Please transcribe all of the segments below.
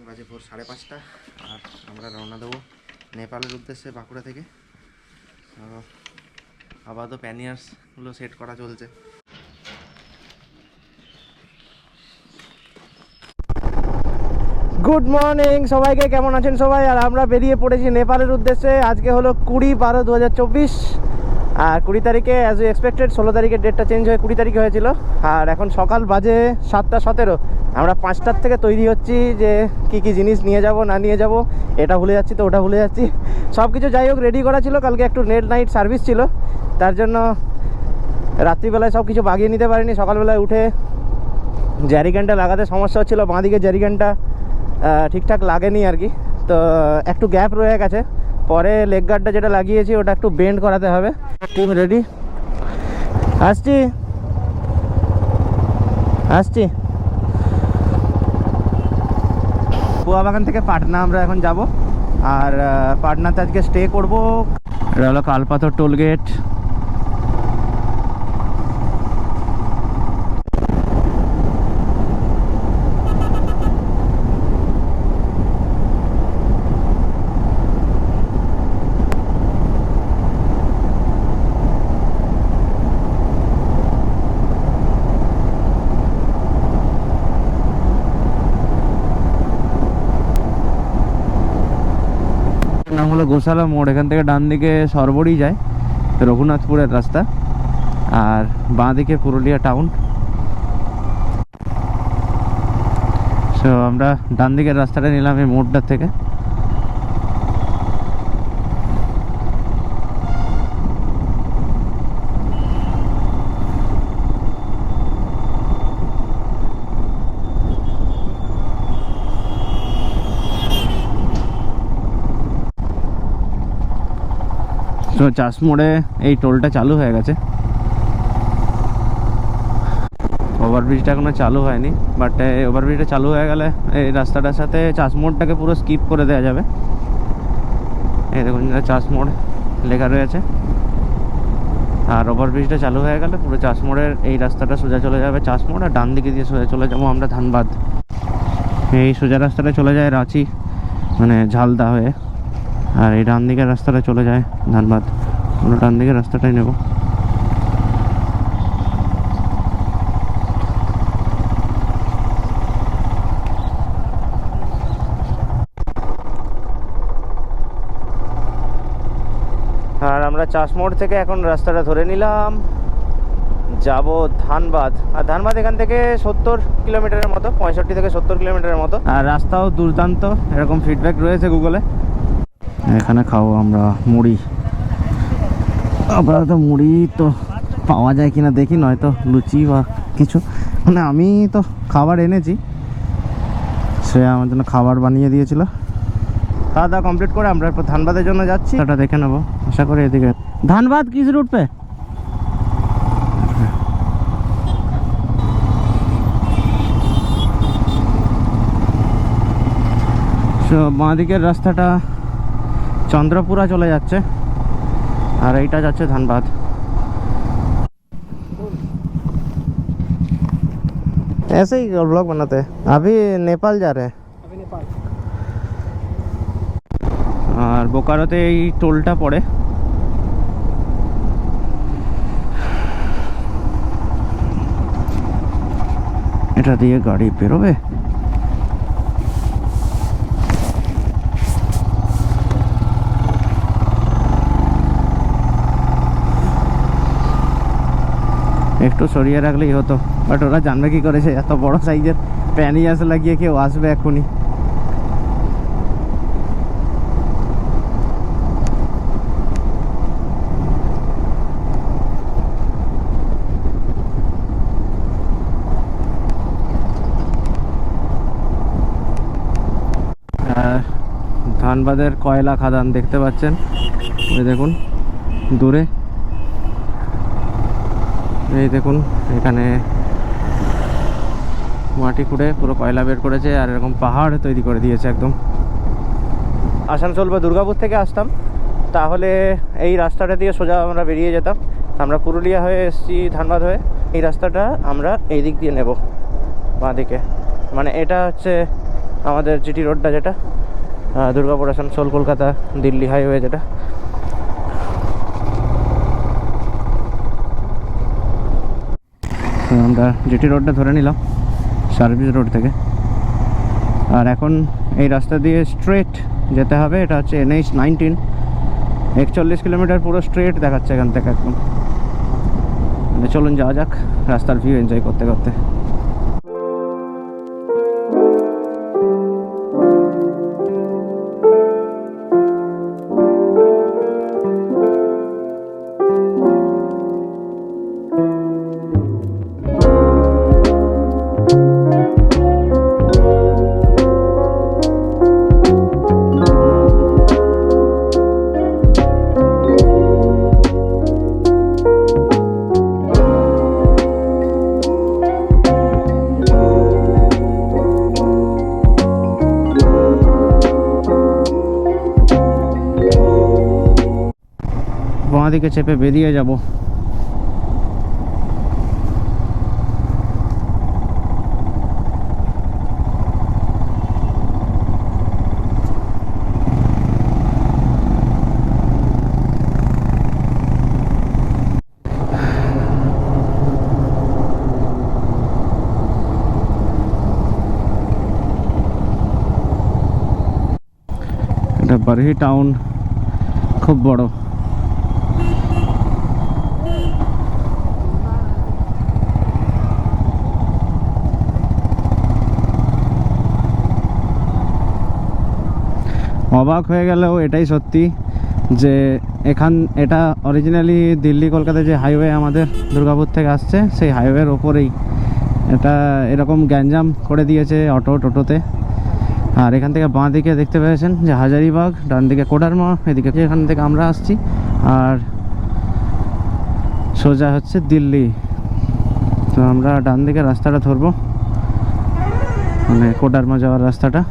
এখন বাজে ভোর 5:30 আর আমরা রওনা দেবো নেপালের উদ্দেশ্যে বাঁকুড়া থেকে। আপাতত প্যানিয়ার্সগুলো সেট করা চলছে। গুড মর্নিং সবাইকে, কেমন আছেন সবাই? আর আমরা বেরিয়ে পড়েছি নেপালের উদ্দেশ্যে। আজকে হলো 20/12/2024 আর 20 তারিখে অ্যাজ ইউ এক্সপেক্টেড 16 তারিখের ডেটটা চেঞ্জ হয়ে 20 তারিখে হয়েছিল। আর এখন সকাল বাজে 7:17। আমরা 5টার থেকে তৈরি হচ্ছি যে কি কি জিনিস নিয়ে যাব না নিয়ে যাব, এটা ভুলে যাচ্ছি তো ওটা ভুলে যাচ্ছি, সব কিছু যাই হোক রেডি করা ছিল। কালকে একটু নাইট সার্ভিস ছিল, তার জন্য রাত্রিবেলায় সব কিছু বাগিয়ে নিতে পারিনি। সকালবেলায় উঠে জ্যারিক্যানটা লাগাতে সমস্যা হচ্ছিল, বাঁদিকে জ্যারিক্যানটা ঠিকঠাক লাগেনি আর কি, তো একটু গ্যাপ রয়ে গেছে। পরে লেগ গার্ডটা যেটা লাগিয়েছি ওটা একটু বেন্ড করাতে হবে। টিম রেডি, আসছি আসছি। পোয়াবাগান থেকে পাটনা আমরা এখন যাব, আর পাটনাতে আজকে স্টে করব। এটা হলো কালপাথর টোল গেট। নাম হলো গোশালা মোড়। এখান থেকে ডান দিকে সরবরি যায়, রঘুনাথপুরের রাস্তা, আর বাঁ দিকে পুরুলিয়া টাউন। সো আমরা ডান দিকের রাস্তাটা নিলাম এই মোড়টার থেকে। তো চাষ মোড়ে এই টোলটা চালু হয়ে গেছে, ওভারব্রিজটা এখনো চালু হয়নি, বাট ওভারব্রিজটা চালু হয়ে গেলে এই রাস্তাটার সাথে চাষ মোড়টাকে পুরো স্কিপ করে দেওয়া যাবে। এই দেখুন চাষ মোড় লেখা রয়েছে, আর ওভারব্রিজটা চালু হয়ে গেলে পুরো চাষ মোড়ের এই রাস্তাটা সোজা চলে যাবে চাষ মোড়, আর ডান দিকে দিয়ে সোজা চলে যাবো আমরা ধানবাদ। এই সোজা রাস্তাটা চলে যায় রাঁচি মানে ঝালদা হয়ে, আর এই ডান দিকের রাস্তাটা চলে যায় ধানবাদ। আমরা ডান দিকের রাস্তাটাই নেব। আর আমরা চাষমোড় থেকে এখন রাস্তাটা ধরে নিলাম, যাব ধানবাদ। আর ধানবাদ এখান থেকে 70 কিলোমিটারের মতো, 65 থেকে 70 কিলোমিটারের মতো। আর রাস্তাও দুর্দান্ত, এরকম ফিডব্যাক রয়েছে গুগলে। এখানে খাবো আমরা মুড়ি। আপাতত মুড়ি তো পাওয়া যায় কিনা দেখি, নয়তো লুচি বা কিছু। মানে আমি তো খাবার এনেছি, সে আমার জন্য খাবার বানিয়ে দিয়েছিল। খাওয়া দাওয়া কমপ্লিট করে আমরা এরপর ধানবাদের জন্য যাচ্ছি, সেটা দেখে নেবো আশা করি। এদিকে ধানবাদ কিস রুট পে? বাঁ দিকের রাস্তাটা चंद्रपुरा चले जाच्छे और এইটা যাচ্ছে ধানবাদ। ऐसे ही ब्लॉग बनाते हैं। अभी नेपाल जा रहे हैं, अभी नेपाल। और बोकारोते এই টোলটা পড়ে। এটা দিয়ে গাড়ি বেরোবে। একটু সরিয়ে রাখলেই হতো, বাট ওরা জানবে কি করেছে এত বড় সাইজের প্যানিয়াস লাগিয়ে কেউ আসবে এখনই। ধানবাদের কয়লা খাদান দেখতে পাচ্ছেন, ওই দেখুন দূরে, এই দেখুন এখানে মাটি খুঁড়ে পুরো কয়লা বের করেছে, আর এরকম পাহাড় তৈরি করে দিয়েছে একদম। আসানসোল বা দুর্গাপুর থেকে আসতাম তাহলে এই রাস্তাটা দিয়ে সোজা আমরা বেরিয়ে যেতাম। আমরা পুরুলিয়া হয়ে এসেছি ধানবাদ হয়ে, এই রাস্তাটা আমরা এই দিক দিয়ে নেব বাঁ দিকে। মানে এটা হচ্ছে আমাদের জিটি রোডটা, যেটা দুর্গাপুর আসানসোল কলকাতা দিল্লি হাইওয়ে, যেটা আমরা জিটি রোডটা ধরে নিলাম সার্ভিস রোড থেকে। আর এখন এই রাস্তা দিয়ে স্ট্রেট যেতে হবে। এটা হচ্ছে NH-19, 41 কিলোমিটার পুরো স্ট্রেট দেখাচ্ছে এখান থেকে একদম। মানে চলুন যাওয়া যাক রাস্তার ভিউ এনজয় করতে করতে। বাঁ দিকে চেপে বেরিয়ে যাব। এটা বারহি টাউন, খুব বড়। অবাক হয়ে গেলেও এটাই সত্যি যে এটা অরিজিনালি দিল্লি কলকাতা যে হাইওয়ে আমাদের দুর্গাপুর থেকে আসছে, সেই হাইওয়ের ওপরেই এটা এরকম গ্যাঞ্জাম করে দিয়েছে অটো টোটোতে। আর এখান থেকে বাঁ দিকে দেখতে পেয়েছেন যে হাজারিবাগ, ডান দিকে কোডারমা, এদিকে এখান থেকে আমরা আসছি। আর সোজা হচ্ছে দিল্লি। তো আমরা ডান দিকে রাস্তাটা ধরবো, মানে কোডারমা যাওয়ার রাস্তাটা।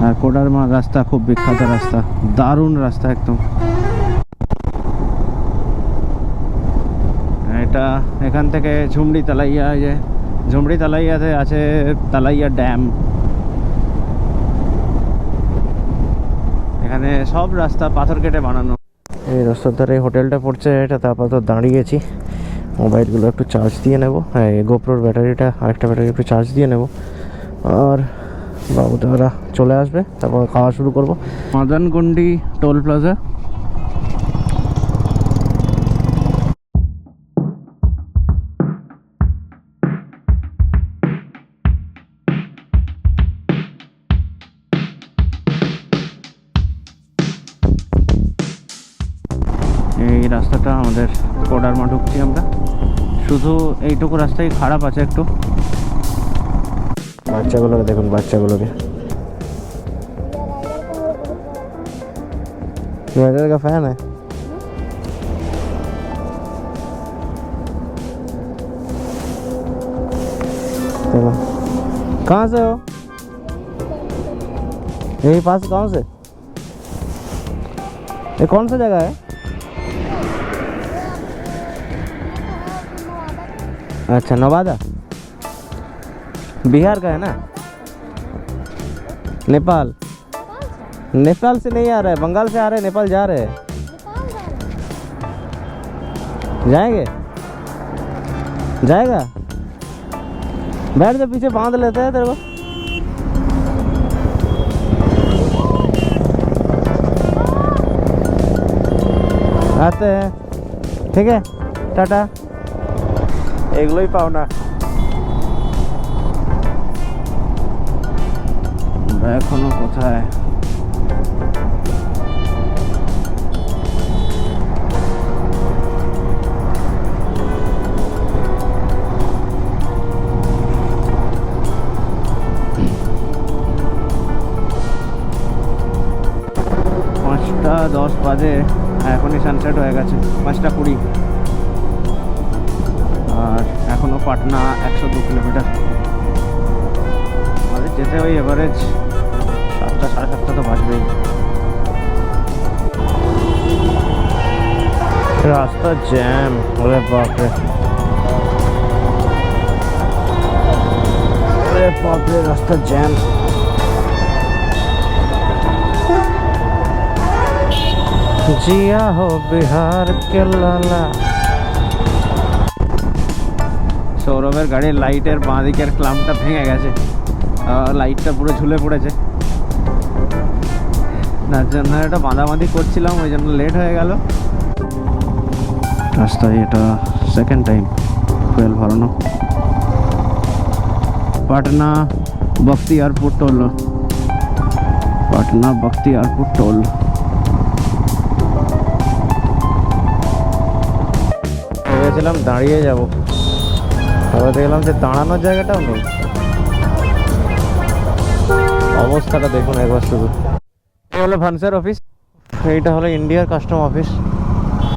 আর কোডারমা রাস্তা খুব বিখ্যাত রাস্তা, দারুণ রাস্তা একদম। এটা এখান থেকে ঝুমড়ি তালাইয়া, যে ঝুমড়ি তালাইয়াতে আছে তালাইয়া ড্যাম। এখানে সব রাস্তা পাথর কেটে বানানো। এই রাস্তার ধারে হোটেলটা পড়ছে, এটাতে আপাতত দাঁড়িয়েছি। মোবাইলগুলো একটু চার্জ দিয়ে নেব। হ্যাঁ, গোপ্রোর ব্যাটারিটা, আরেকটা ব্যাটারি একটু চার্জ দিয়ে নেব। আর বাবুদেরা চলে আসবে, তারপর খাওয়া শুরু করব। মাদানগন্ডি টোল প্লাজা। এই রাস্তাটা আমাদের কোডারমা ঢুকছি আমরা। শুধু এইটুকু রাস্তায় খারাপ আছে একটু। বাচ্চাগুলোকে দেখুন, বাচ্চাগুলোকে। राइडर का फैन है। चलो, कहाँ से हो? यही पास गाँव से? ये कौन सा जगह है? अच्छा, नवादा बिहार का है ना? नेपाल से नहीं आ रहा है, बंगाल से आ रहे हैं, नेपाल जा रहे हैं। जाएंगे? जाएगा? बैठ जा, पीछे बांध लेते हैं तेरे को। आते हैं, ठीक है, टाटा। এগুলোই পাও না। এখনো কোথায়? পাঁচটা 10 বাজে, এখনই সানসেট হয়ে গেছে। 5:20। আর এখনো পাটনা 102 কিলোমিটার। আমাদের যেতে ওই এভারেজ 7টা 7:30 তো বাজবেই। রাস্তা জ্যাম, ওরে বাপরে। ওরে বাপরে রাস্তা জ্যাম। জিয়া হো বিহার কে লালা। সৌরভের গাড়ির লাইটের বাঁ দিকের ক্লাম্পটা ভেঙে গেছে, লাইটটা পুরো ঝুলে পড়েছে। তার জন্য এটা বাঁধাবাঁধি করছিলাম, ওই জন্য লেট হয়ে গেল। রাস্তায় এটা সেকেন্ড টাইম ফুয়েল ভরানো। Patna Bakhtiyarpur toll, Patna Bakhtiyarpur toll. ভেবেছিলাম দাঁড়িয়ে যাব, তারপর দেখলাম যে দাঁড়ানোর জায়গাটাও নেই। অবস্থাটা দেখুন একবার শুধু। এই হলো ভানসার অফিস, এইটা হলো ইন্ডিয়ার কাস্টম অফিস।